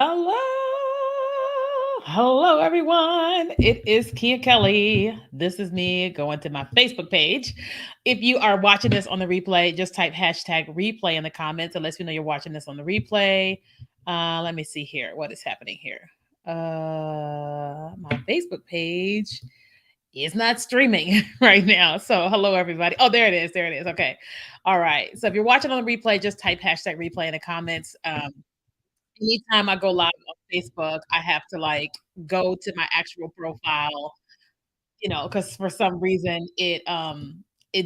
Hello. Hello, everyone. It is Kia Kelly. This is me going to my Facebook page. If you are watching this on the replay, just type hashtag replay in the comments. It lets me know you're watching this on the replay. Let me see here. What is happening here? My Facebook page is not streaming right now. So, hello, everybody. Oh, there it is. There it is. Okay. All right. So, if you're watching on the replay, just type hashtag replay in the comments. Anytime I go live on Facebook, I have to, like, go to my actual profile, because for some reason it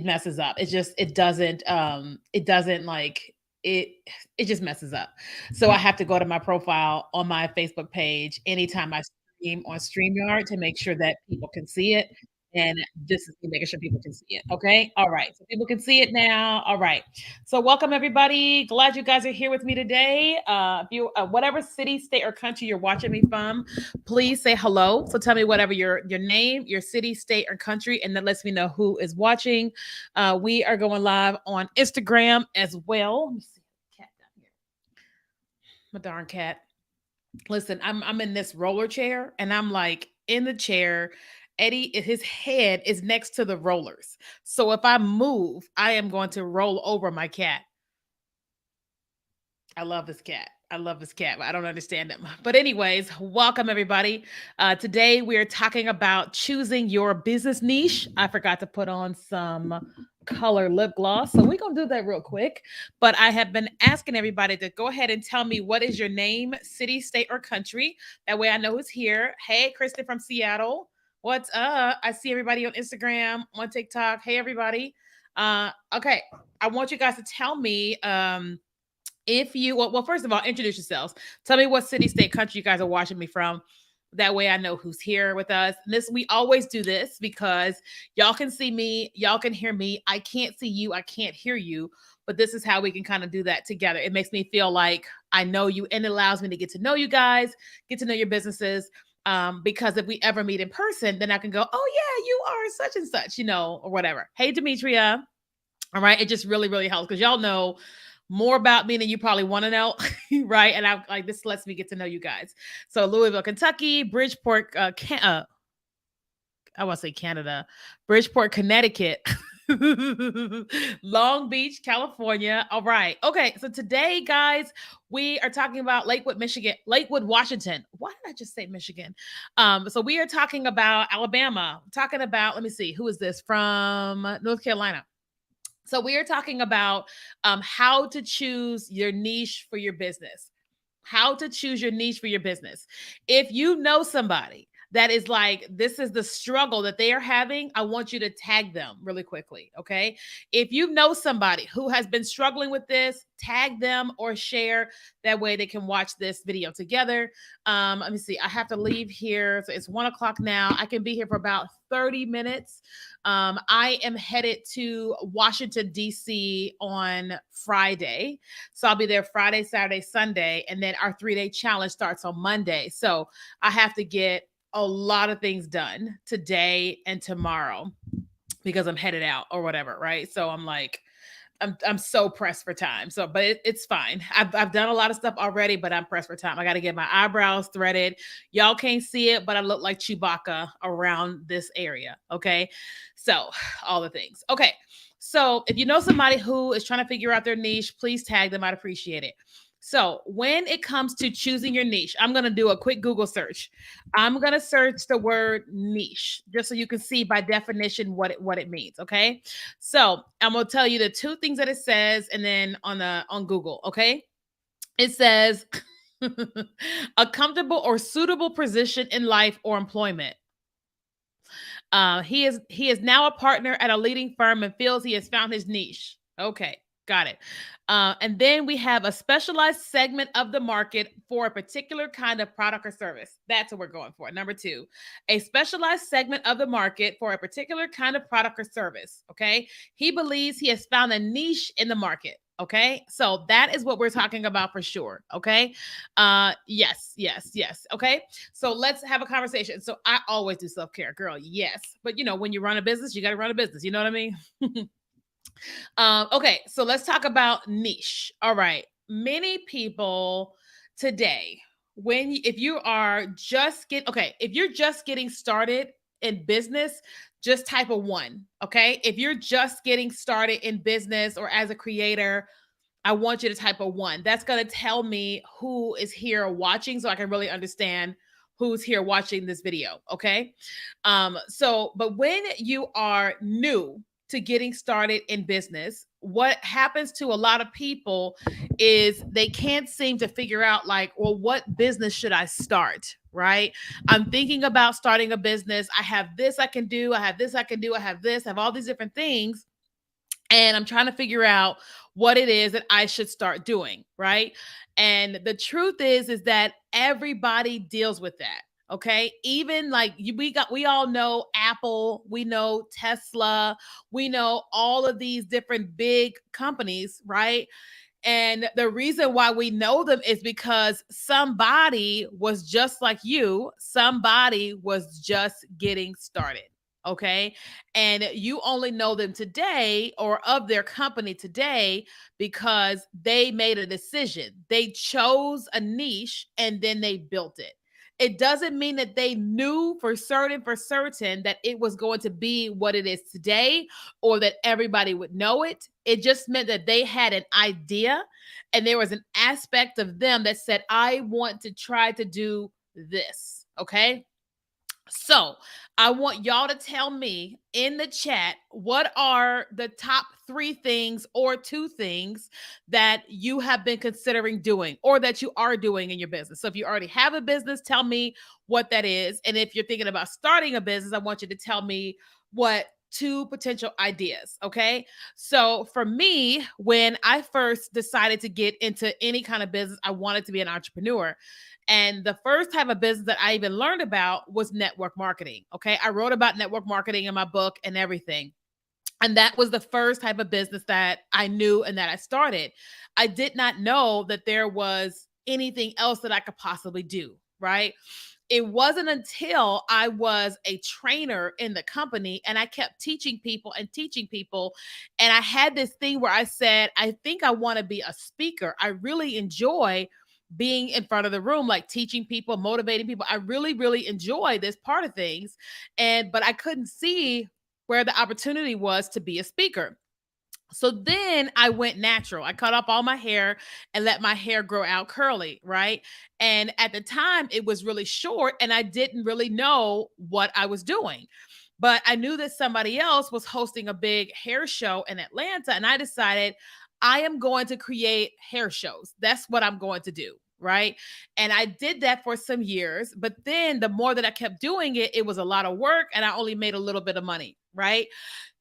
messes up. It doesn't, like it it just messes up. So I have to go to my profile on my Facebook page anytime I stream on StreamYard to make sure that people can see it, and this is me making sure people can see it, okay? Alright, so people can see it now, alright. So welcome, everybody. Glad you guys are here with me today. If you whatever city, state, or country you're watching me from, please say hello. So tell me whatever your name, your city, state, or country, and that lets me know who is watching. We are going live on Instagram as well. Let me see, cat down here. My darn cat. Listen, I'm in this roller chair, and I'm like in the chair. Eddie, his head is next to the rollers. So if I move, I am going to roll over my cat. I love this cat. I love this cat, but I don't understand him. But anyways, welcome everybody. Today we are talking about choosing your business niche. I forgot to put on some color lip gloss, so we're gonna do that real quick. But I have been asking everybody to go ahead and tell me what is your name, city, state, or country. That way I know who's here. Hey, Kristen from Seattle. What's up? I see everybody on Instagram, on TikTok. Hey, everybody. Okay, I want you guys to tell me. If you well, first of all, introduce yourselves. Tell me what city, state, country you guys are watching me from. That way I know who's here with us. This we always do this because y'all can see me, y'all can hear me. I can't see you, I can't hear you, but this is how we can kind of do that together. It makes me feel like I know you, and it allows me to get to know you guys, get to know your businesses. Because if we ever meet in person, then I can go, oh yeah, you are such and such, or whatever. Hey, Demetria. All right. It just really, really helps because y'all know more about me than you probably want to know, right? And I like this lets me get to know you guys. So Louisville, Kentucky, Bridgeport, I want to say Canada, Bridgeport, Connecticut. Long Beach, California. All right. Okay. So today, guys, we are talking about Lakewood, Michigan, Lakewood, Washington. Why did I just say Michigan? So we are talking about Alabama, talking about, let me see, who is this from North Carolina? So we are talking about how to choose your niche for your business. How to choose your niche for your business. If you know somebody that is like, this is the struggle that they are having, I want you to tag them really quickly. Okay. If you know somebody who has been struggling with this, tag them or share. That way they can watch this video together. Let me see. I have to leave here. So it's 1 o'clock now. I can be here for about 30 minutes. I am headed to Washington, D.C. on Friday. So I'll be there Friday, Saturday, Sunday. And then our 3-day challenge starts on Monday. So I have to get a lot of things done today and tomorrow because I'm headed out or whatever. Right. So I'm like, I'm so pressed for time. So, but it's fine. I've done a lot of stuff already, but I'm pressed for time. I got to get my eyebrows threaded. Y'all can't see it, but I look like Chewbacca around this area. Okay, so all the things. Okay, so if you know somebody who is trying to figure out their niche, please tag them. I'd appreciate it. So, when it comes to choosing your niche, I'm going to do a quick Google search. I'm going to search the word niche just so you can see by definition what it means, okay? So, I'm going to tell you the two things that it says and then on Google, okay? It says a comfortable or suitable position in life or employment. He is now a partner at a leading firm and feels he has found his niche. Okay, got it. And then we have a specialized segment of the market for a particular kind of product or service. That's what we're going for. Number two, a specialized segment of the market for a particular kind of product or service. Okay, he believes he has found a niche in the market. Okay, so that is what we're talking about for sure. Okay, yes, yes, yes. Okay, so let's have a conversation. So I always do self care, girl. Yes, but when you run a business, you got to run a business. You know what I mean? Okay, so let's talk about niche. All right, many people today. if you are just if you're just getting started in business, just type a one. Okay. If you're just getting started in business or as a creator, I want you to type a one. That's going to tell me who is here watching so I can really understand who's here watching this video. Okay. But when you are new to getting started in business, what happens to a lot of people is they can't seem to figure out, like, well, what business should I start? Right. I'm thinking about starting a business. I have this I can do. I have this I can do. I have this, I have all these different things, and I'm trying to figure out what it is that I should start doing, right? And the truth is that everybody deals with that. Okay. Even like we all know Apple, we know Tesla, we know all of these different big companies, right? And the reason why we know them is because somebody was just like you, somebody was just getting started. Okay. And you only know them today or of their company today because they made a decision. They chose a niche and then they built it. It doesn't mean that they knew for certain that it was going to be what it is today or that everybody would know it. It just meant that they had an idea and there was an aspect of them that said, I want to try to do this. Okay. So I want y'all to tell me in the chat what are the top three things or two things that you have been considering doing or that you are doing in your business. So if you already have a business, tell me what that is. And if you're thinking about starting a business, I want you to tell me what two potential ideas. Okay. So for me, when I first decided to get into any kind of business, I wanted to be an entrepreneur. And the first type of business that I even learned about was network marketing. Okay. I wrote about network marketing in my book and everything. And that was the first type of business that I knew and that I started. I did not know that there was anything else that I could possibly do. Right. It wasn't until I was a trainer in the company and I kept teaching people and teaching people. And I had this thing where I said, I think I want to be a speaker. I really enjoy being in front of the room, like teaching people, motivating people. I really, really enjoy this part of things. But I couldn't see where the opportunity was to be a speaker. So then I went natural. I cut off all my hair and let my hair grow out curly, right? And at the time, it was really short and I didn't really know what I was doing. But I knew that somebody else was hosting a big hair show in Atlanta. And I decided I am going to create hair shows. That's what I'm going to do. Right. And I did that for some years. But then the more that I kept doing it, it was a lot of work and I only made a little bit of money. Right.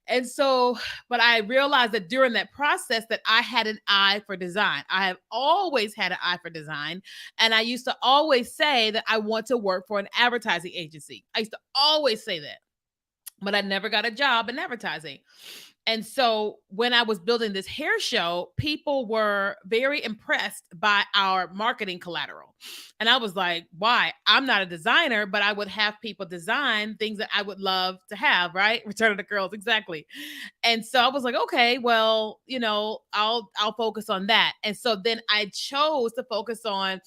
And so, but I realized that during that process that I had an eye for design. I have always had an eye for design. And I used to always say that I want to work for an advertising agency. I used to always say that, but I never got a job in advertising. And so when I was building this hair show, people were very impressed by our marketing collateral. And I was like, why? I'm not a designer, but I would have people design things that I would love to have, right? Return of the Girls, exactly. And so I was like, okay, well, I'll focus on that. And so then I chose to focus on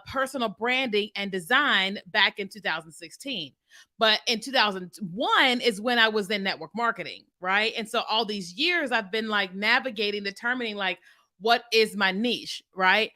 personal branding and design back in 2016. But in 2001 is when I was in network marketing, right? And so all these years I've been like navigating, determining like what is my niche, right?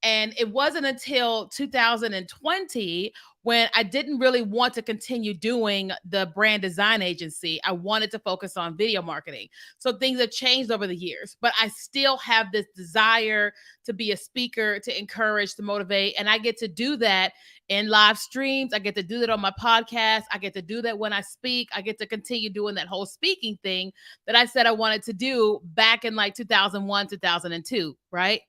And it wasn't until 2020 when I didn't really want to continue doing the brand design agency. I wanted to focus on video marketing. So things have changed over the years, but I still have this desire to be a speaker, to encourage, to motivate. And I get to do that in live streams. I get to do that on my podcast. I get to do that when I speak. I get to continue doing that whole speaking thing that I said I wanted to do back in like 2001, 2002, right?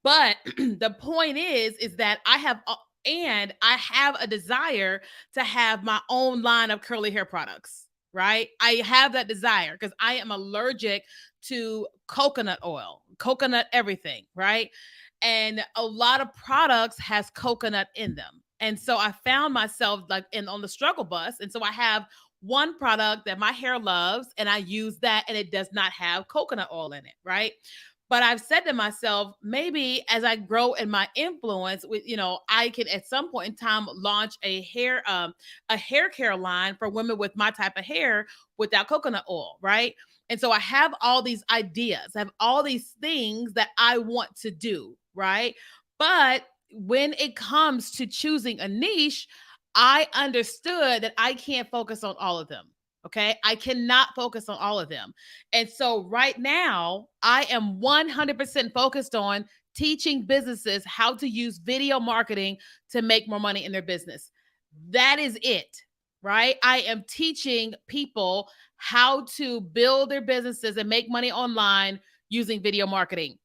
But the point is that I have a desire to have my own line of curly hair products, right? I have that desire because I am allergic to coconut oil, coconut everything, right? And a lot of products has coconut in them. And so I found myself like on the struggle bus. And so I have one product that my hair loves and I use that and it does not have coconut oil in it, right? But I've said to myself, maybe as I grow in my influence with, I can at some point in time launch a hair care line for women with my type of hair without coconut oil, right? And so I have all these ideas, I have all these things that I want to do, right? But when it comes to choosing a niche, I understood that I can't focus on all of them. Okay. I cannot focus on all of them. And so right now, I am 100% focused on teaching businesses how to use video marketing to make more money in their business. That is it, right? I am teaching people how to build their businesses and make money online using video marketing.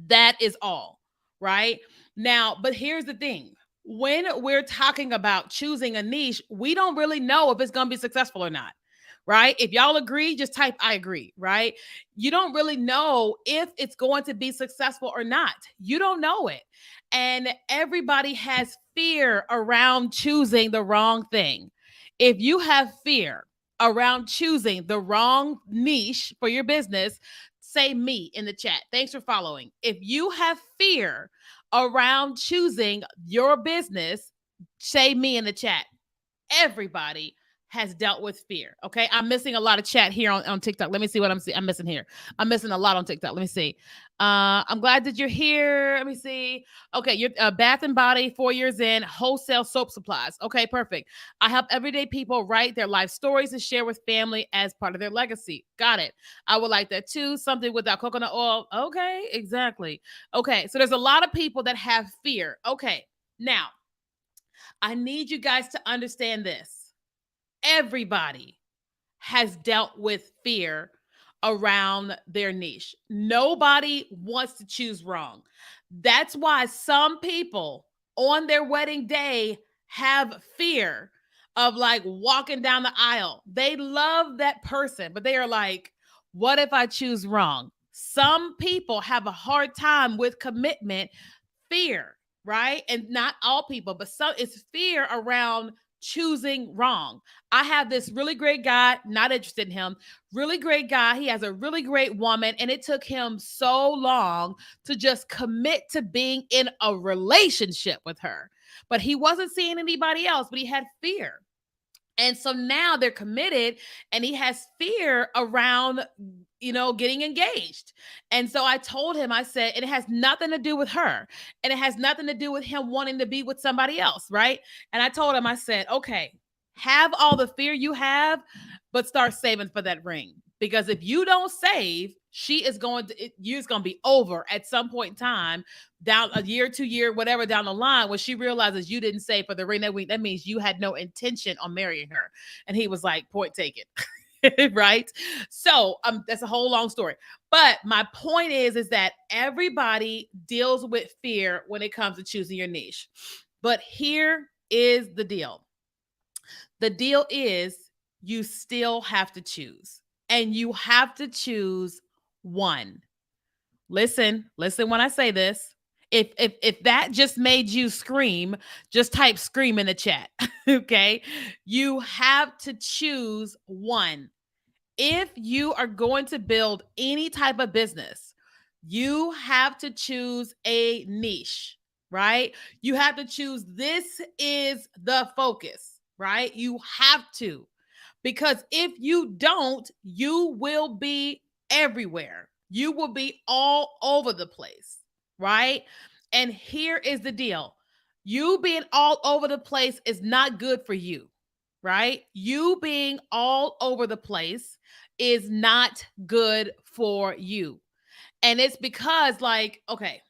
That is all, right? Now, but here's the thing. When we're talking about choosing a niche, we don't really know if it's going to be successful or not, right? If y'all agree, just type I agree, right? You don't really know if it's going to be successful or not. You don't know it. And everybody has fear around choosing the wrong thing. If you have fear around choosing the wrong niche for your business, say me in the chat. Thanks for following. If you have fear around choosing your business, say me in the chat. Everybody has dealt with fear. Okay. I'm missing a lot of chat here on TikTok. Let me see what I'm missing here. I'm missing a lot on TikTok. Let me see. I'm glad that you're here. Let me see. Okay. You're Bath and Body, 4 years in, wholesale soap supplies. Okay. Perfect. I help everyday people write their life stories and share with family as part of their legacy. Got it. I would like that too. Something without coconut oil. Okay. Exactly. Okay. So there's a lot of people that have fear. Okay. Now, I need you guys to understand this. Everybody has dealt with fear around their niche. Nobody wants to choose wrong. That's why some people on their wedding day have fear of like walking down the aisle. They love that person, but they are like, what if I choose wrong? Some people have a hard time with commitment, fear, right? And not all people, but some it's fear around choosing wrong. I have this really great guy, not interested in him, really great guy. He has a really great woman, and it took him so long to just commit to being in a relationship with her. But he wasn't seeing anybody else, but he had fear. And so now they're committed and he has fear around, getting engaged. And so I told him, I said, and it has nothing to do with her and it has nothing to do with him wanting to be with somebody else. Right. And I told him, I said, okay, have all the fear you have, but start saving for that ring. Because if you don't save, you're going to be over at some point in time down a year, 2 year, whatever down the line, when she realizes you didn't save for the ring that week, that means you had no intention on marrying her. And he was like, point taken. Right. So that's a whole long story. But my point is that everybody deals with fear when it comes to choosing your niche. But here is the deal. The deal is you still have to choose. And you have to choose one. Listen when I say this. If that just made you scream, just type scream in the chat. Okay? You have to choose one. If you are going to build any type of business, you have to choose a niche, right? You have to choose this is the focus, right? You have to. Because if you don't, you will be everywhere. You will be all over the place, right? And here is the deal. You being all over the place is not good for you, right? You being all over the place is not good for you. And it's because, like, okay,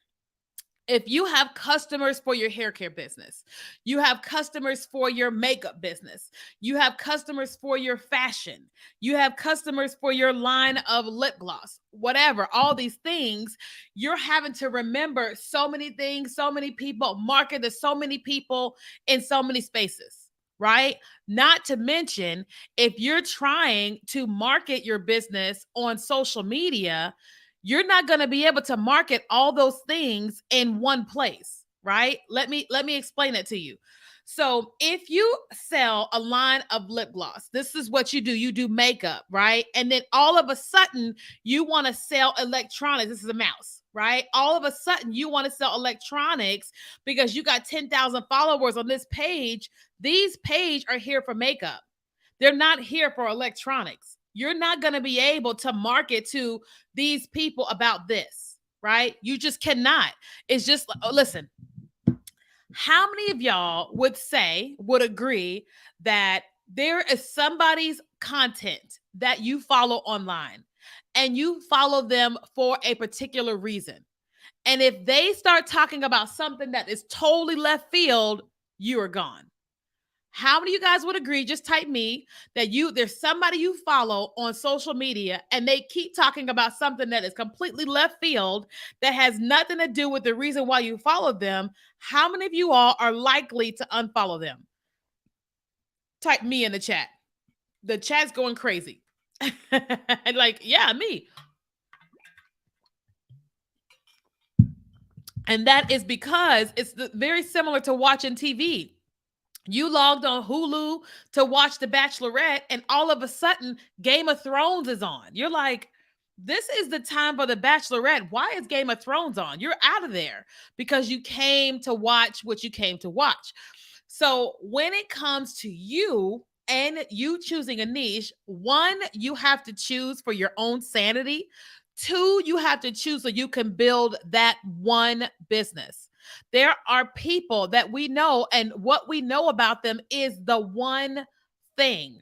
if you have customers for your hair care business, you have customers for your makeup business, you have customers for your fashion, you have customers for your line of lip gloss, whatever, all these things, you're having to remember so many things, so many people, market to so many people in so many spaces, right? Not to mention, if you're trying to market your business on social media, you're not going to be able to market all those things in one place, right? Let me explain it to you. So if you sell a line of lip gloss, this is what you do. You do makeup, right? And then all of a sudden you want to sell electronics. This is a mouse, right? All of a sudden you want to sell electronics because you got 10,000 followers on this page. These page are here for makeup. They're not here for electronics. You're not going to be able to market to these people about this, right? You just cannot. It's just, listen, how many of y'all would agree that there is somebody's content that you follow online and you follow them for a particular reason? And if they start talking about something that is totally left field, you are gone. How many of you guys would agree? Just type me that there's somebody you follow on social media and they keep talking about something that is completely left field that has nothing to do with the reason why you follow them. How many of you all are likely to unfollow them? Type me in the chat. The chat's going crazy. Like, yeah, me. And that is because it's very similar to watching TV. You logged on Hulu to watch The Bachelorette, and all of a sudden, Game of Thrones is on. You're like, this is the time for The Bachelorette. Why is Game of Thrones on? You're out of there because you came to watch what you came to watch. So when it comes to you and you choosing a niche, one, you have to choose for your own sanity. Two, you have to choose so you can build that one business. There are people that we know, and what we know about them is the one thing,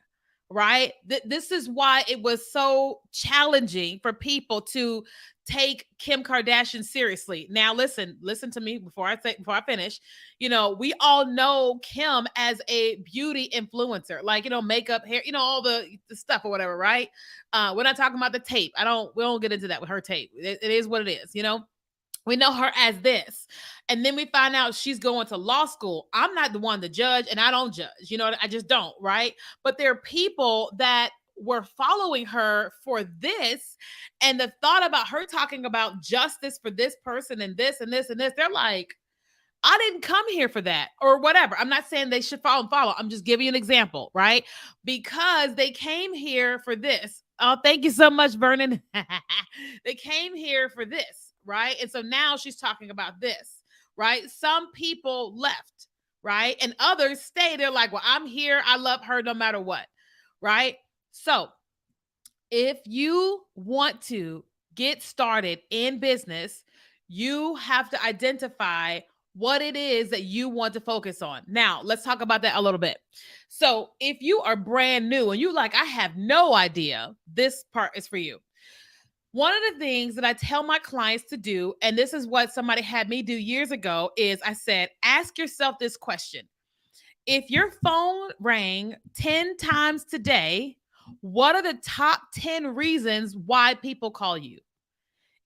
right? This is why it was so challenging for people to take Kim Kardashian seriously. Now, listen to me before I finish. We all know Kim as a beauty influencer, like makeup, hair, all the stuff or whatever, right? We're not talking about the tape. We don't get into that with her tape. It is what it is. We know her as this. And then we find out she's going to law school. I'm not the one to judge, and I don't judge. I just don't, right? But there are people that were following her for this, and the thought about her talking about justice for this person and this and this and this, they're like, I didn't come here for that or whatever. I'm not saying they should follow. I'm just giving you an example, right? Because they came here for this. Oh, thank you so much, Vernon. They came here for this, right? And so now she's talking about this, right? Some people left, right? And others stay. They're like, well, I'm here. I love her no matter what, right? So if you want to get started in business, you have to identify what it is that you want to focus on. Now, let's talk about that a little bit. So, if you are brand new and you like, I have no idea, this part is for you. One of the things that I tell my clients to do, and this is what somebody had me do years ago, is I said, ask yourself this question. If your phone rang 10 times today, what are the top 10 reasons why people call you?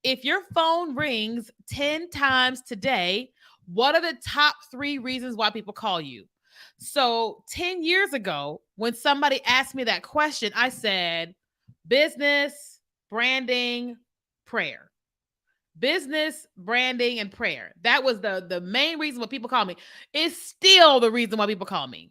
If your phone rings 10 times today, what are the top 3 reasons why people call you? So 10 years ago, when somebody asked me that question, I said, business, branding, prayer. Business, branding, and prayer. That was the main reason why people call me. It's still the reason why people call me,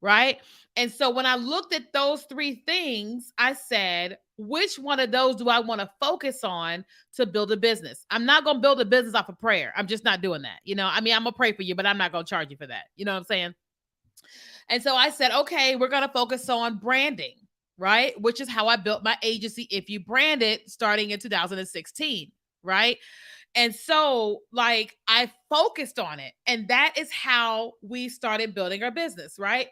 right? And so when I looked at those 3 things, I said, which one of those do I want to focus on to build a business? I'm not going to build a business off of prayer. I'm just not doing that. I'm going to pray for you, but I'm not going to charge you for that. You know what I'm saying? And so I said, okay, we're going to focus on branding, right? Which is how I built my agency, If You Brand It, starting in 2016, right? And so, like, I focused on it. And that is how we started building our business, right?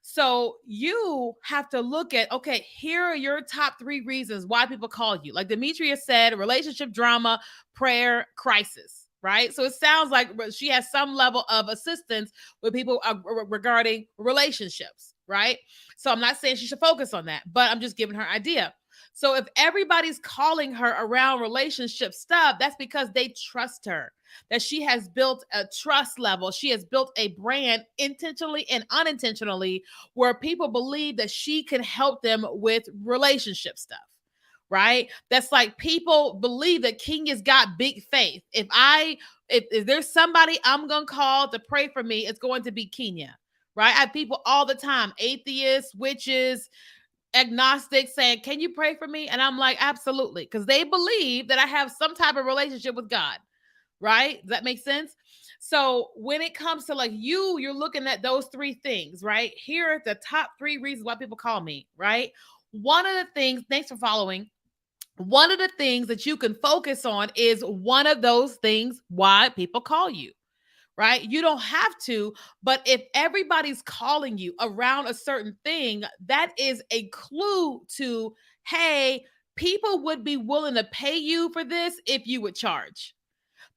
So you have to look at, okay, here are your top 3 reasons why people call you. Like Demetria said, relationship drama, prayer, crisis, right? So it sounds like she has some level of assistance with people regarding relationships, right? So I'm not saying she should focus on that, but I'm just giving her idea. So if everybody's calling her around relationship stuff, that's because they trust her, that she has built a trust level. She has built a brand intentionally and unintentionally where people believe that she can help them with relationship stuff, right? That's like people believe that Kenya's got big faith. If there's somebody I'm going to call to pray for me, it's going to be Kenya, right? I have people all the time, atheists, witches, agnostics saying, "Can you pray for me?" And I'm like, "Absolutely," because they believe that I have some type of relationship with God, right? Does that make sense? So when it comes to like you're looking at those three things, right? Here are the top three reasons why people call me, right? One of the things, thanks for following. One of the things that you can focus on is one of those things why people call you, right? You don't have to, but if everybody's calling you around a certain thing, that is a clue to, hey, people would be willing to pay you for this if you would charge.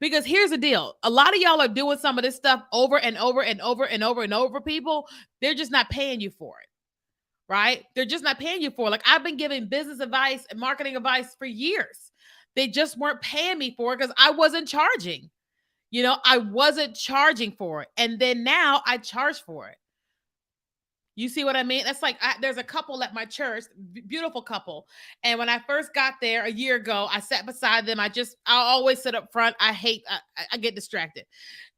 Because here's the deal. A lot of y'all are doing some of this stuff over and over and over and over and over, people. They're just not paying you for it, right? They're just not paying you for it. Like I've been giving business advice and marketing advice for years. They just weren't paying me for it because I wasn't charging. I wasn't charging for it. And then now I charge for it. You see what I mean? That's like there's a couple at my church, beautiful couple. And when I first got there a year ago, I sat beside them. I always sit up front. I get distracted.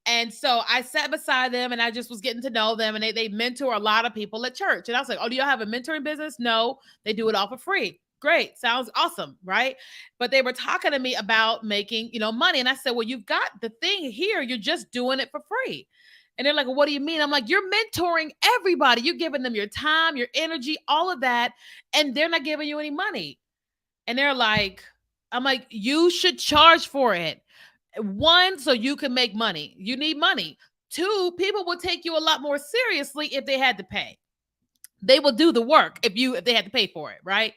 And so I sat beside them and I just was getting to know them. And they mentor a lot of people at church. And I was like, "Oh, do y'all have a mentoring business?" "No, they do it all for free." "Great. Sounds awesome." Right. But they were talking to me about making, money. And I said, "Well, you've got the thing here. You're just doing it for free." And they're like, "Well, what do you mean?" I'm like, "You're mentoring everybody. You're giving them your time, your energy, all of that. And they're not giving you any money." And they're like, I'm like, "You should charge for it. One, so you can make money. You need money. Two, people will take you a lot more seriously if they had to pay. They will do the work if they had to pay for it, right?"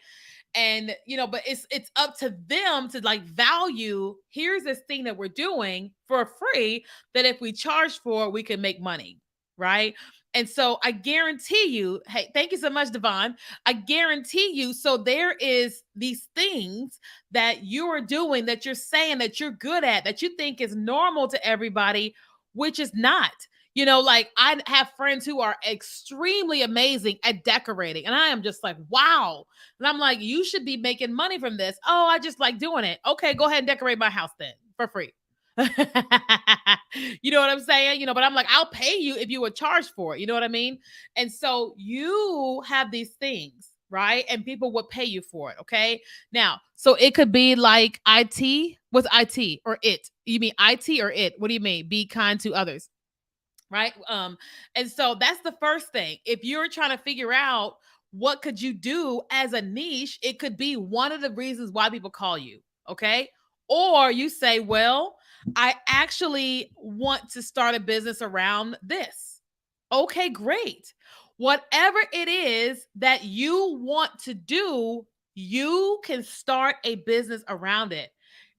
And but it's up to them to like value, here's this thing that we're doing for free that if we charge for we can make money, right? And so I guarantee you, hey, thank you so much, Devon. I guarantee you, so there is these things that you are doing that you're saying that you're good at, that you think is normal to everybody, which is not. Like I have friends who are extremely amazing at decorating, and I am just like, wow. And I'm like, "You should be making money from this." "Oh, I just like doing it." "Okay, go ahead and decorate my house then for free." You know what I'm saying? But I'm like, "I'll pay you if you would charge for it." You know what I mean? And so you have these things, right? And people would pay you for it. Okay. Now, so it could be like IT. What's IT or it? You mean IT or it? What do you mean? Be kind to others, right? And so that's the first thing. If you're trying to figure out what could you do as a niche, it could be one of the reasons why people call you. Okay. Or you say, "Well, I actually want to start a business around this." Okay, great. Whatever it is that you want to do, you can start a business around it.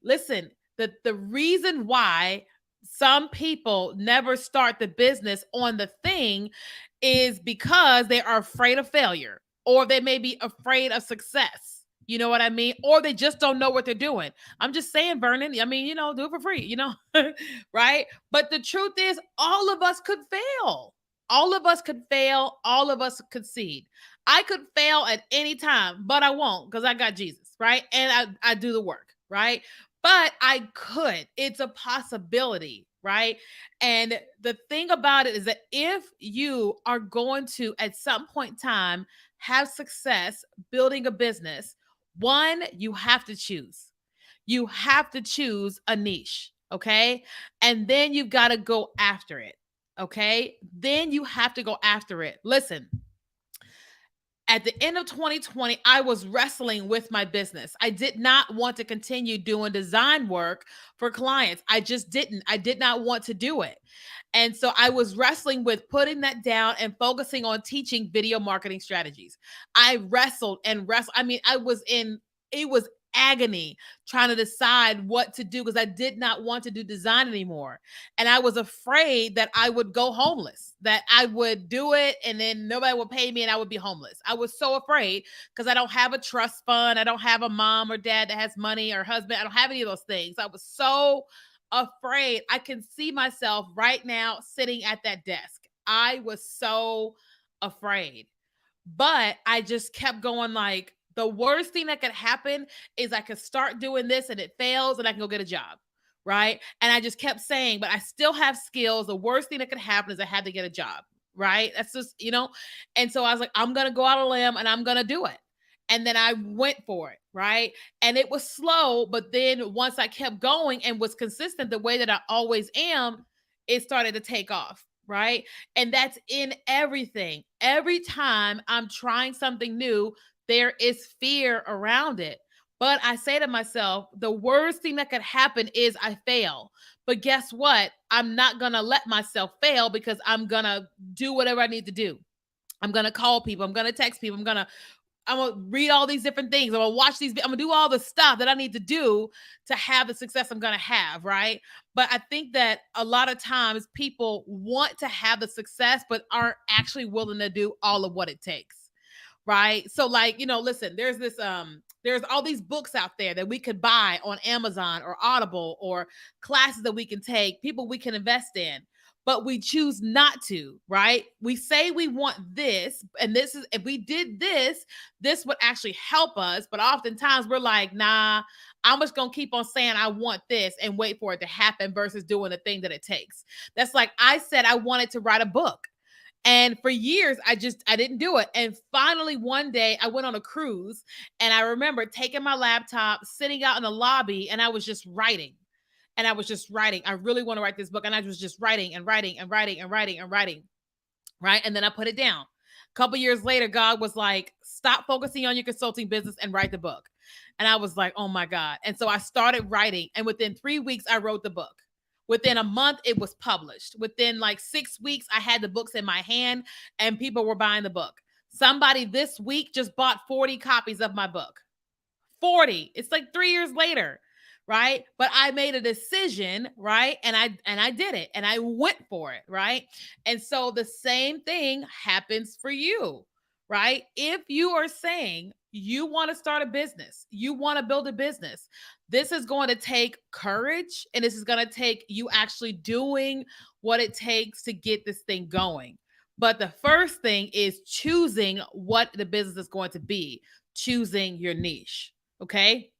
Listen, the reason why some people never start the business on the thing is because they are afraid of failure, or they may be afraid of success. You know what I mean? Or they just don't know what they're doing. I'm just saying, Vernon. I mean, do it for free, right? But the truth is, all of us could fail. All of us could fail. All of us could succeed. I could fail at any time, but I won't because I got Jesus, right? And I do the work, right? But I could. It's a possibility, right? And the thing about it is that if you are going to, at some point in time, have success building a business, one, you have to choose. You have to choose a niche, okay? And then you've got to go after it, okay? Then you have to go after it. Listen, at the end of 2020, I was wrestling with my business. I did not want to continue doing design work for clients. I just didn't. I did not want to do it. And so I was wrestling with putting that down and focusing on teaching video marketing strategies. I wrestled and wrestled. I mean, it was agony trying to decide what to do because I did not want to do design anymore. And I was afraid that I would go homeless, that I would do it and then nobody would pay me and I would be homeless. I was so afraid because I don't have a trust fund. I don't have a mom or dad that has money or husband. I don't have any of those things. I was so afraid. I can see myself right now sitting at that desk. I was so afraid. But I just kept going like, the worst thing that could happen is I could start doing this and it fails and I can go get a job. Right. And I just kept saying, but I still have skills. The worst thing that could happen is I had to get a job. right? That's just, and so I was like, I'm going to go out on a limb and I'm going to do it. And then I went for it, right? And it was slow, but then once I kept going and was consistent the way that I always am, it started to take off, right? And that's in everything. Every time I'm trying something new, there is fear around it. But I say to myself, the worst thing that could happen is I fail. But guess what? I'm not going to let myself fail because I'm going to do whatever I need to do. I'm going to call people. I'm going to text people. I'm gonna read all these different things. I'm gonna watch these. I'm gonna do all the stuff that I need to do to have the success I'm gonna have, right? But I think that a lot of times people want to have the success, but aren't actually willing to do all of what it takes, right? So, like, listen, there's all these books out there that we could buy on Amazon or Audible, or classes that we can take, people we can invest in, but we choose not to, right? We say we want this, and this is, if we did this, this would actually help us. But oftentimes we're like, nah, I'm just gonna keep on saying I want this and wait for it to happen versus doing the thing that it takes. That's like I said I wanted to write a book. And for years, I didn't do it. And finally, one day, I went on a cruise, and I remember taking my laptop, sitting out in the lobby, and I was just writing. And I was just writing. I really want to write this book, and I was just writing and writing and writing and writing and writing. Right, and then I put it down. A couple years later, God was like, "Stop focusing on your consulting business and write the book." And I was like, "Oh my God!" And so I started writing, and within 3 weeks, I wrote the book. Within a month, it was published. Within like 6 weeks, I had the books in my hand and people were buying the book. Somebody this week just bought 40 copies of my book. 40. It's like 3 years later, right? But I made a decision, right? And I did it and I went for it, right? And so the same thing happens for you, right? If you are saying you want to start a business, you want to build a business, this is going to take courage, and this is going to take you actually doing what it takes to get this thing going. But the first thing is choosing what the business is going to be, choosing your niche. Okay.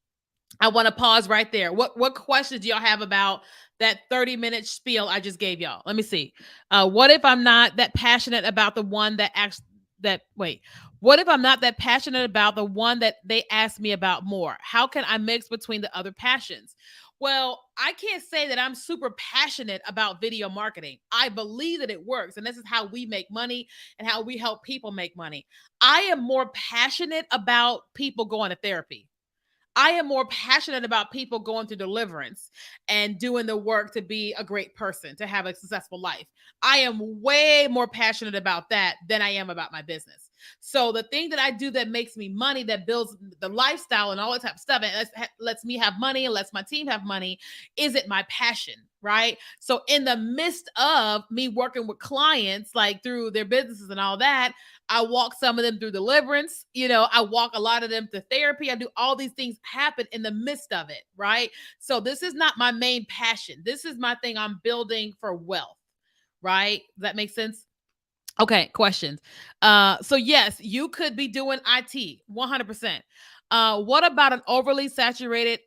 I want to pause right there. What questions do y'all have about that 30-minute spiel I just gave y'all? Let me see. What if I'm not that passionate about the one that actually that wait, what if I'm not that passionate about the one that they ask me about more? How can I mix between the other passions? Well, I can't say that I'm super passionate about video marketing. I believe that it works, and this is how we make money and how we help people make money. I am more passionate about people going to therapy. I am more passionate about people going through deliverance and doing the work to be a great person, to have a successful life. I am way more passionate about that than I am about my business. So the thing that I do that makes me money, that builds the lifestyle and all that type of stuff, and lets me have money and lets my team have money, isn't my passion, right? So in the midst of me working with clients, like through their businesses and all that, I walk some of them through deliverance. I walk a lot of them to therapy. I do all these things happen in the midst of it, right? So this is not my main passion. This is my thing I'm building for wealth, right? Does that make sense? Okay, questions. So yes, you could be doing IT 100%. What about an overly saturated?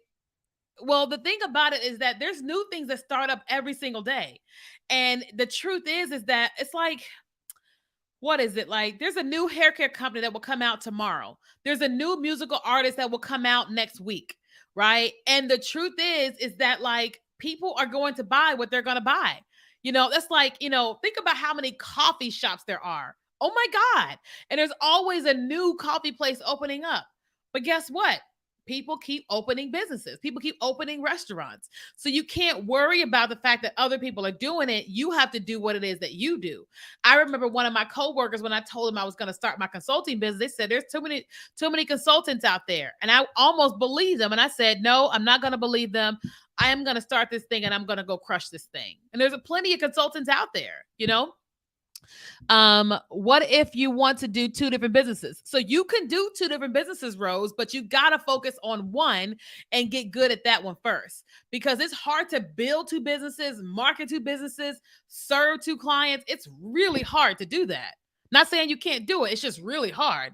Well, the thing about it is that there's new things that start up every single day. And the truth is that it's like, what is it like? There's a new hair care company that will come out tomorrow. There's a new musical artist that will come out next week, right? And the truth is that like people are going to buy what they're going to buy. That's like, think about how many coffee shops there are. Oh my God. And there's always a new coffee place opening up. But guess what? People keep opening businesses. People keep opening restaurants. So you can't worry about the fact that other people are doing it. You have to do what it is that you do. I remember one of my coworkers, when I told him I was going to start my consulting business, they said there's too many consultants out there. And I almost believed them. And I said, no, I'm not going to believe them. I am going to start this thing and I'm going to go crush this thing. And there's plenty of consultants out there. What if you want to do two different businesses? So you can do two different businesses, Rose, but you got to focus on one and get good at that one first, because it's hard to build two businesses, market two businesses, serve two clients. It's really hard to do that. Not saying you can't do it. It's just really hard.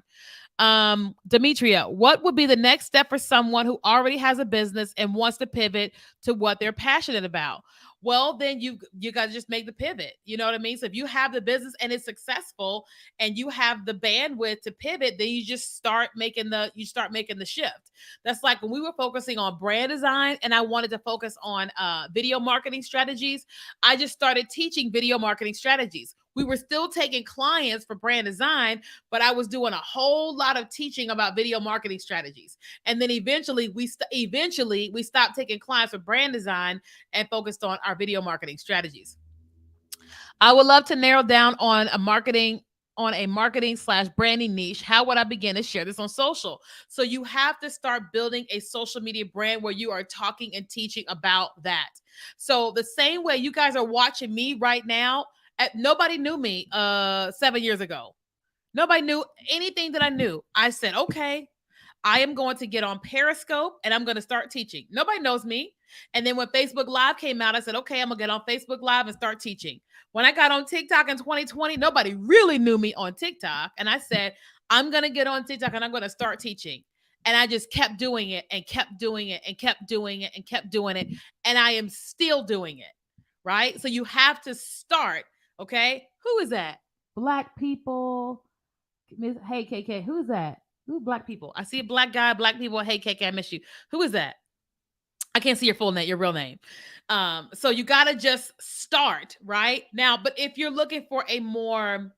Demetria, what would be the next step for someone who already has a business and wants to pivot to what they're passionate about? well, then you got to just make the pivot. You know what I mean? So if you have the business and it's successful and you have the bandwidth to pivot, then you start making the shift. That's like when we were focusing on brand design and I wanted to focus on video marketing strategies. I just started teaching video marketing strategies. We were still taking clients for brand design, but I was doing a whole lot of teaching about video marketing strategies. And then eventually we stopped taking clients for brand design and focused on our video marketing strategies. I would love to narrow down on a marketing slash branding niche. How would I begin to share this on social? So you have to start building a social media brand where you are talking and teaching about that. So the same way you guys are watching me right now, nobody knew me 7 years ago. Nobody knew anything that I knew. I said, okay, I am going to get on Periscope and I'm going to start teaching. Nobody knows me. And then when Facebook Live came out, I said, okay, I'm going to get on Facebook Live and start teaching. When I got on TikTok in 2020, nobody really knew me on TikTok. And I said, I'm going to get on TikTok and I'm going to start teaching. And I just kept doing it and kept doing it and kept doing it and kept doing it. And I am still doing it. Right? So you have to start. Okay. Who is that? Black people. Hey, KK. Who is that? Who black people? I see a black guy, black people. Hey, KK, I miss you. Who is that? I can't see your full name, your real name. So you got to just start right now. But if you're looking for a more,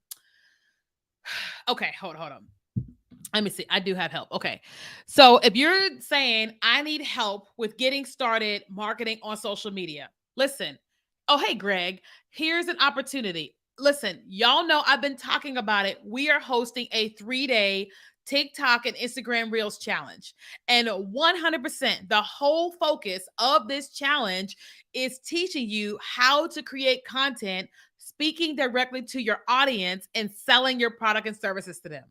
okay, hold on. Let me see. I do have help. Okay. So if you're saying I need help with getting started marketing on social media, listen. Oh, hey, Greg, here's an opportunity. Listen, y'all know I've been talking about it. We are hosting a 3-day TikTok and Instagram Reels challenge. And 100%, the whole focus of this challenge is teaching you how to create content, speaking directly to your audience, and selling your product and services to them.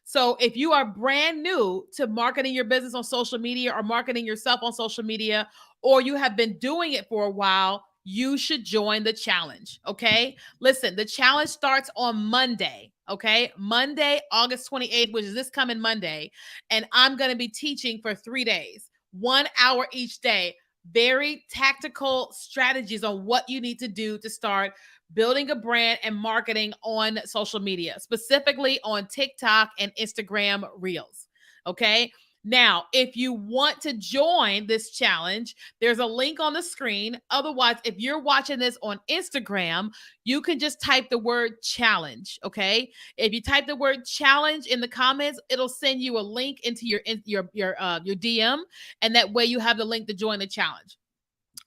So if you are brand new to marketing your business on social media or marketing yourself on social media, or you have been doing it for a while, you should join the challenge. Okay. Listen, the challenge starts on Monday. Okay. Monday, August 28th, which is this coming Monday. And I'm going to be teaching for 3 days, 1 hour each day, very tactical strategies on what you need to do to start building a brand and marketing on social media, specifically on TikTok and Instagram Reels. Okay. Now, if you want to join this challenge, there's a link on the screen. Otherwise, if you're watching this on Instagram, you can just type the word challenge. Okay. If you type the word challenge in the comments, it'll send you a link into your DM, and that way you have the link to join the challenge.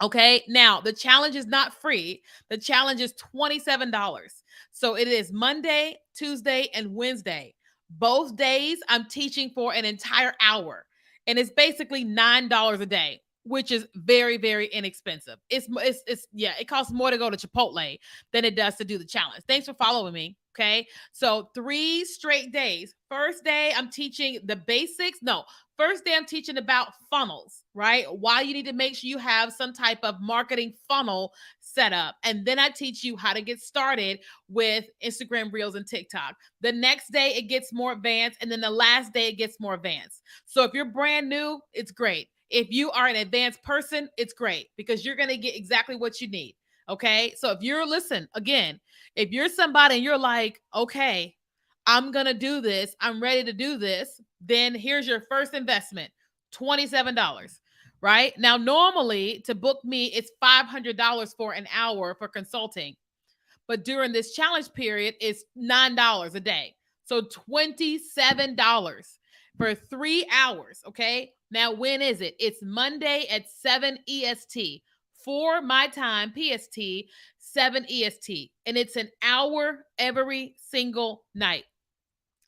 Okay. Now, the challenge is not free. The challenge is $27. So it is Monday, Tuesday, and Wednesday. Both days I'm teaching for an entire hour. And it's basically $9 a day, which is very, very inexpensive. Yeah, it costs more to go to Chipotle than it does to do the challenge. Thanks for following me. Okay. So 3 straight days. First day, I'm teaching the basics. No, first day, I'm teaching about funnels, right? Why you need to make sure you have some type of marketing funnel set up. And then I teach you how to get started with Instagram Reels and TikTok. The next day, it gets more advanced. And then the last day, it gets more advanced. So if you're brand new, it's great. If you are an advanced person, it's great because you're going to get exactly what you need. Okay. So if you're somebody and you're like, okay, I'm going to do this, I'm ready to do this, then here's your first investment, $27, right? Now, normally to book me, it's $500 for an hour for consulting. But during this challenge period, it's $9 a day. So $27 for 3 hours. Okay. Now, when is it? It's Monday at 7 EST. For my time, PST, 7 EST. And it's an hour every single night.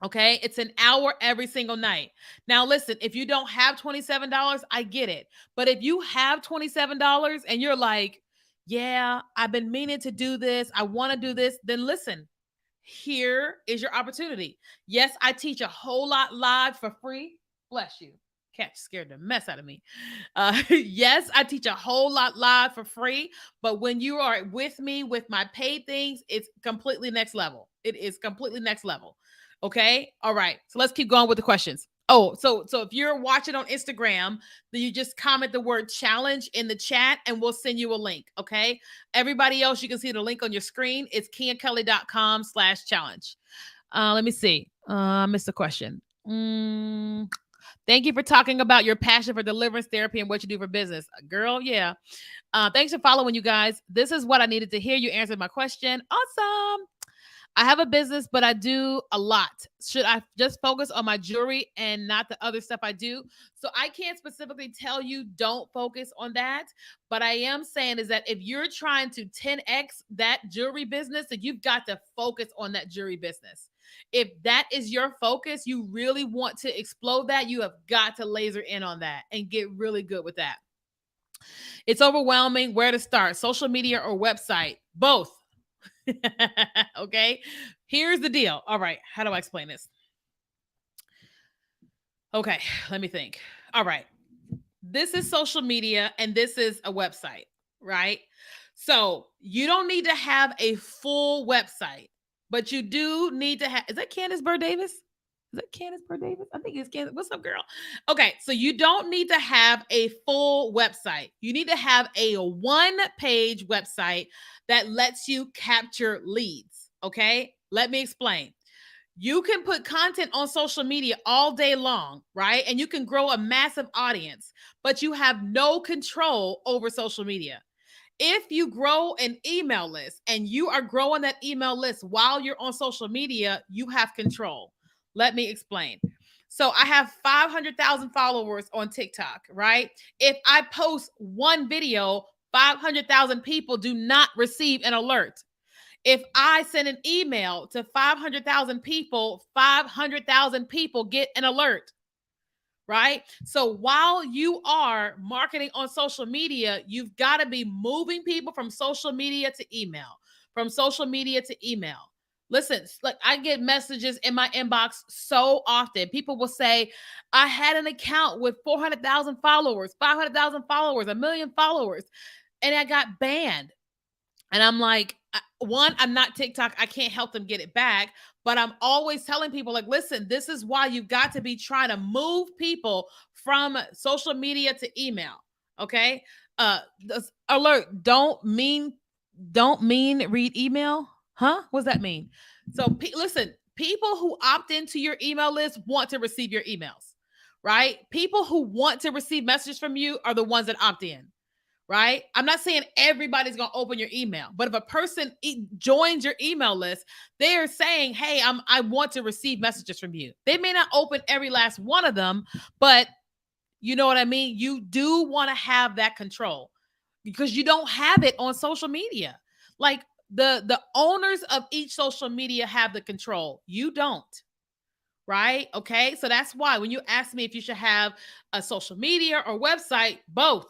Okay. It's an hour every single night. Now, listen, if you don't have $27, I get it. But if you have $27 and you're like, yeah, I've been meaning to do this, I want to do this, then listen, here is your opportunity. Yes, I teach a whole lot live for free. Bless you. Cat scared the mess out of me. Yes, I teach a whole lot live for free, but when you are with me with my paid things, it's completely next level. It is completely next level. Okay. All right. So let's keep going with the questions. Oh, so if you're watching on Instagram, then you just comment the word challenge in the chat and we'll send you a link. Okay. Everybody else, you can see the link on your screen. It's kiakelly.com/challenge. Let me see. I missed a question. Thank you for talking about your passion for deliverance therapy and what you do for business. Girl, yeah. Thanks for following, you guys. This is what I needed to hear. You answered my question. Awesome. I have a business, but I do a lot. Should I just focus on my jewelry and not the other stuff I do? So I can't specifically tell you don't focus on that. But I am saying is that if you're trying to 10x that jewelry business, then you've got to focus on that jewelry business. If that is your focus, you really want to explode that, you have got to laser in on that and get really good with that. It's overwhelming. Where to start? Social media or website? Both. Okay. Here's the deal. All right. How do I explain this? Okay. Let me think. All right. This is social media and this is a website, right? So you don't need to have a full website, but you do need to have. Is that Candace Burr Davis? Is that Candace Burr Davis? I think it's Candace. What's up, girl? Okay, so you don't need to have a full website. You need to have a one-page website that lets you capture leads. Okay, let me explain. You can put content on social media all day long, right? And you can grow a massive audience, but you have no control over social media. If you grow an email list and you are growing that email list while you're on social media, you have control. Let me explain. So I have 500,000 followers on TikTok, right? If I post one video, 500,000 people do not receive an alert. If I send an email to 500,000 people, 500,000 people get an alert, right? So while you are marketing on social media, you've got to be moving people from social media to email, from social media to email. Listen, like I get messages in my inbox so often. People will say, I had an account with 400,000 followers, 500,000 followers, 1,000,000 followers, and I got banned. And I'm like, one, I'm not TikTok. I can't help them get it back. But I'm always telling people, like, listen, this is why you've got to be trying to move people from social media to email. Okay. This alert, don't mean read email. Huh? What does that mean? So listen, people who opt into your email list want to receive your emails, right? People who want to receive messages from you are the ones that opt in, right? I'm not saying everybody's going to open your email, but if a person joins your email list, they are saying, "Hey, I want to receive messages from you." They may not open every last one of them, but you know what I mean? You do want to have that control because you don't have it on social media. Like the owners of each social media have the control. You don't. Right? Okay? So that's why when you ask me if you should have a social media or website, both.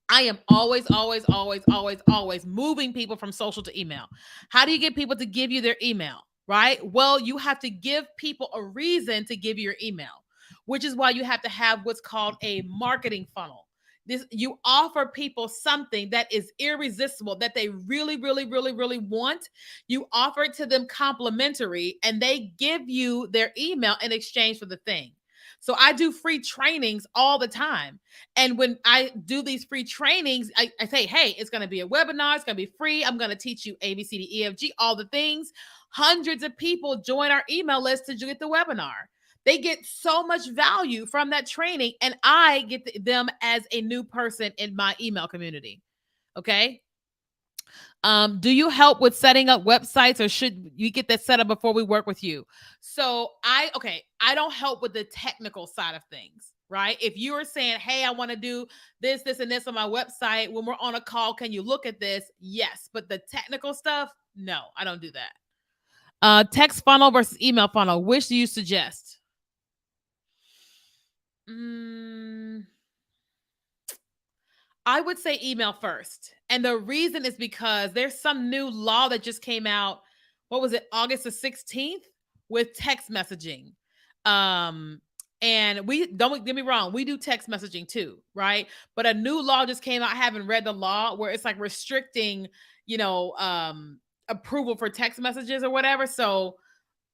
I am always, always, always, always, always moving people from social to email. How do you get people to give you their email? Right? Well, you have to give people a reason to give you your email, which is why you have to have what's called a marketing funnel. This you offer people something that is irresistible, that they really, really, really, really want. You offer it to them complimentary, and they give you their email in exchange for the thing. So I do free trainings all the time. And when I do these free trainings, I say, hey, it's going to be a webinar. It's going to be free. I'm going to teach you A, B, C, D, E, F, G, all the things. Hundreds of people join our email list to get the webinar. They get so much value from that training, and I get them as a new person in my email community. Okay. Do you help with setting up websites, or should you get that set up before we work with you? So I don't help with the technical side of things, right? If you are saying, hey, I want to do this, this, and this on my website, when we're on a call, can you look at this? Yes. But the technical stuff, no, I don't do that. Text funnel versus email funnel. Which do you suggest? I would say email first. And the reason is because there's some new law that just came out. What was it? August the 16th with text messaging. And we don't get me wrong, we do text messaging too, right? But a new law just came out. I haven't read the law where it's like restricting, approval for text messages or whatever. So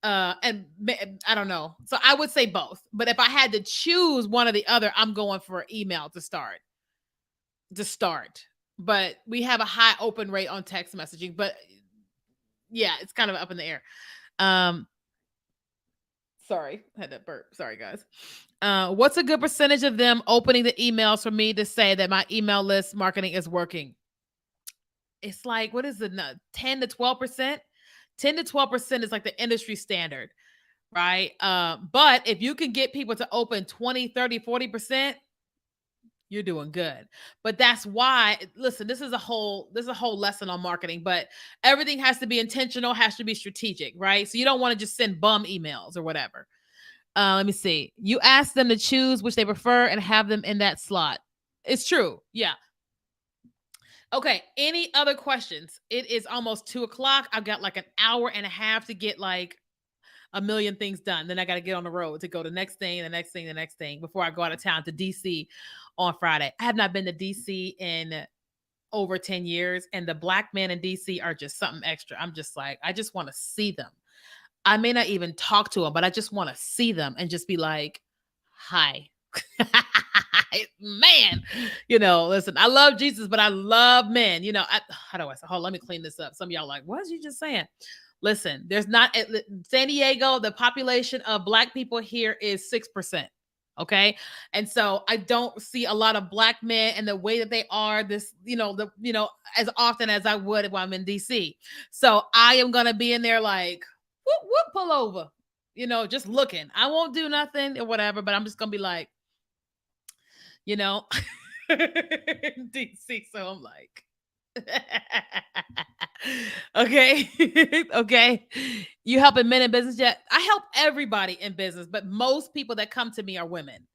I don't know. So I would say both. But if I had to choose one or the other, I'm going for email to start. To start. But we have a high open rate on text messaging. But yeah, it's kind of up in the air. Um, sorry, I had that burp. Sorry, guys. What's a good percentage of them opening the emails for me to say that my email list marketing is working? It's like, what is it? 10 to 12%? 10 to 12% is like the industry standard, right? But if you can get people to open 20, 30, 40%, you're doing good. But that's why, listen, this is a whole lesson on marketing, but everything has to be intentional, has to be strategic, right? So you don't want to just send bum emails or whatever. Let me see. You ask them to choose which they prefer and have them in that slot. It's true. Yeah. Okay. Any other questions? It is almost 2 o'clock. I've got like an hour and a half to get like a million things done. Then I got to get on the road to go to the next thing, the next thing, the next thing before I go out of town to DC on Friday. I have not been to DC in over 10 years, and the black men in DC are just something extra. I'm just like, I just want to see them. I may not even talk to them, but I just want to see them and just be like, hi. Man, listen, I love Jesus, but I love men. How do I say? Hold on, let me clean this up. Some of y'all like, what is you just saying? Listen, there's not San Diego, the population of black people here is 6%. Okay. And so I don't see a lot of black men and the way that they are as often as I would if I'm in DC. So I am gonna be in there like, whoop, whoop, pull over, just looking. I won't do nothing or whatever, but I'm just gonna be like, you know, DC. So I'm like, okay, okay. You helping men in business yet? I help everybody in business, but most people that come to me are women.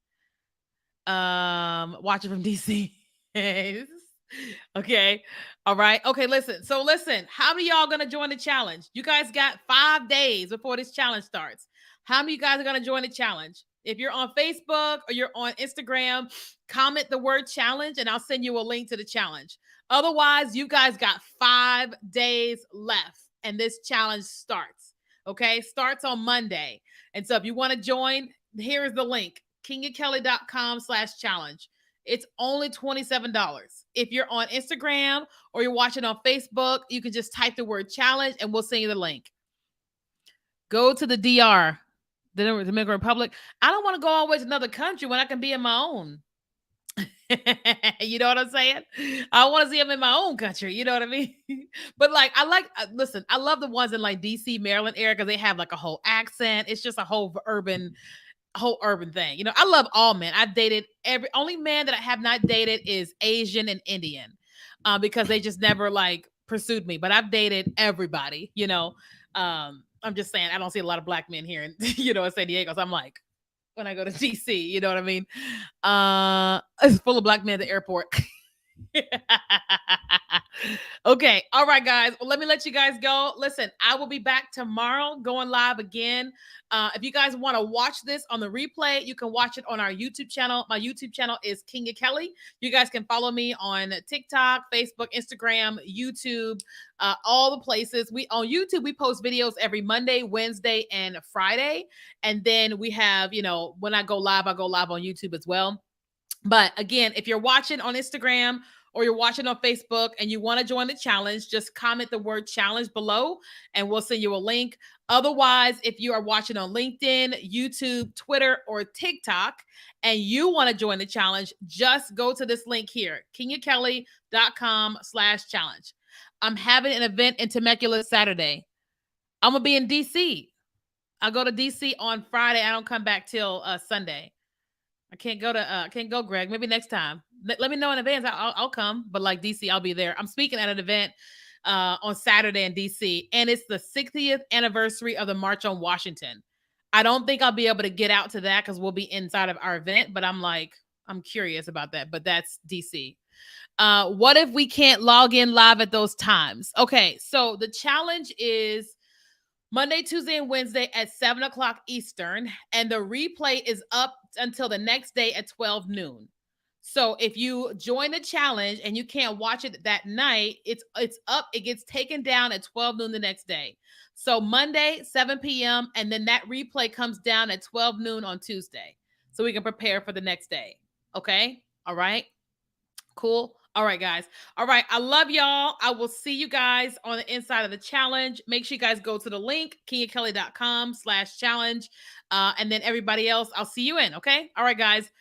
Watching from DC. Okay. All right. Okay, listen. So listen, how many y'all gonna join the challenge? You guys got 5 days before this challenge starts. How many of you guys are gonna join the challenge? If you're on Facebook or you're on Instagram, comment the word challenge and I'll send you a link to the challenge. Otherwise, you guys got 5 days left and this challenge starts. Okay, starts on Monday. And so if you want to join, here is the link, kingakelly.com/challenge. It's only $27. If you're on Instagram or you're watching on Facebook, you can just type the word challenge and we'll send you the link. Go to the DR, the Dominican Republic. I don't want to go all the way to another country when I can be in my own. You know what I'm saying? I want to see them in my own country. You know what I mean? But listen, I love the ones in like DC, Maryland area because they have like a whole accent. It's just a whole urban thing. I love all men. I've dated only man that I have not dated is Asian and Indian, because they just never like pursued me. But I've dated everybody. I'm just saying I don't see a lot of black men here in in San Diego. So I'm like, when I go to DC, you know what I mean? It's full of black men at the airport. Okay. All right, guys. Well, let me let you guys go. Listen, I will be back tomorrow going live again. If you guys want to watch this on the replay, you can watch it on our YouTube channel. My YouTube channel is Kinga Kelly. You guys can follow me on TikTok, Facebook, Instagram, YouTube, all the places. On YouTube, we post videos every Monday, Wednesday, and Friday. And then we have, when I go live on YouTube as well. But again, if you're watching on Instagram or you're watching on Facebook and you want to join the challenge, just comment the word challenge below and we'll send you a link. Otherwise, if you are watching on LinkedIn, YouTube, Twitter, or TikTok, and you want to join the challenge, just go to this link here, kingakelly.com/challenge. I'm having an event in Temecula Saturday. I'm going to be in DC. I'll go to DC on Friday. I don't come back till Sunday. I can't go, Greg. Maybe next time. Let me know in advance. I'll come. But like DC, I'll be there. I'm speaking at an event on Saturday in DC, and it's the 60th anniversary of the March on Washington. I don't think I'll be able to get out to that because we'll be inside of our event. But I'm curious about that. But that's DC. What if we can't log in live at those times? Okay, so the challenge is Monday, Tuesday, and Wednesday at 7 o'clock Eastern. And the replay is up until the next day at 12 noon. So if you join the challenge and you can't watch it that night, it's up. It gets taken down at 12 noon the next day. So Monday, 7 p.m., and then that replay comes down at 12 noon on Tuesday. So we can prepare for the next day. Okay? All right. Cool. All right, guys. All right. I love y'all. I will see you guys on the inside of the challenge. Make sure you guys go to the link, kenyakelly.com/challenge. And then everybody else, I'll see you in. Okay. All right, guys.